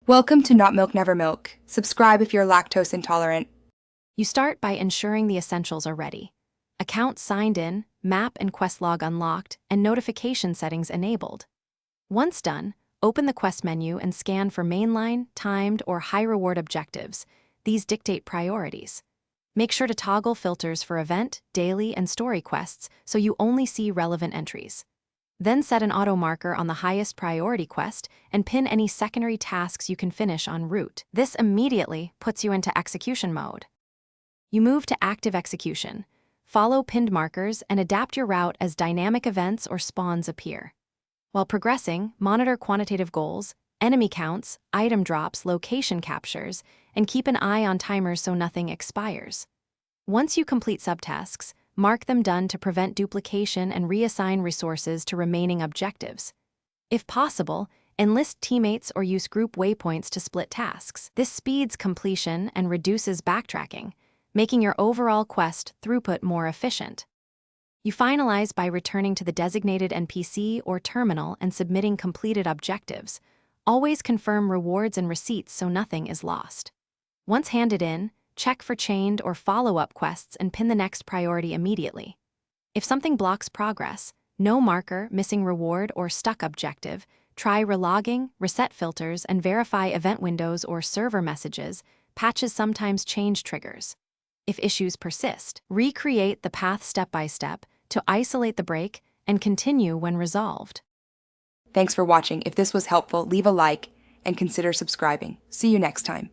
Welcome to Not Milk Never Milk. Subscribe if you're lactose intolerant. You start by ensuring the essentials are ready. Account signed in, map and quest log unlocked, and notification settings enabled. Once done, open the quest menu and scan for mainline, timed, or high-reward objectives. These dictate priorities. Make sure to toggle filters for event, daily, and story quests so you only see relevant entries. Then set an auto marker on the highest priority quest and pin any secondary tasks you can finish en route. This immediately puts you into execution mode. You move to active execution. Follow pinned markers and adapt your route as dynamic events or spawns appear. While progressing, monitor quantitative goals, enemy counts, item drops, location captures, and keep an eye on timers so nothing expires. Once you complete subtasks, mark them done to prevent duplication and reassign resources to remaining objectives. If possible, enlist teammates or use group waypoints to split tasks. This speeds completion and reduces backtracking, making your overall quest throughput more efficient. You finalize by returning to the designated NPC or terminal and submitting completed objectives. Always confirm rewards and receipts so nothing is lost. Once handed in, check for chained or follow-up quests and pin the next priority immediately. If something blocks progress, no marker, missing reward, or stuck objective, try relogging, reset filters, and verify event windows or server messages. Patches sometimes change triggers. If issues persist, recreate the path step by step to isolate the break and continue when resolved. Thanks for watching. If this was helpful, leave a like and consider subscribing. See you next time.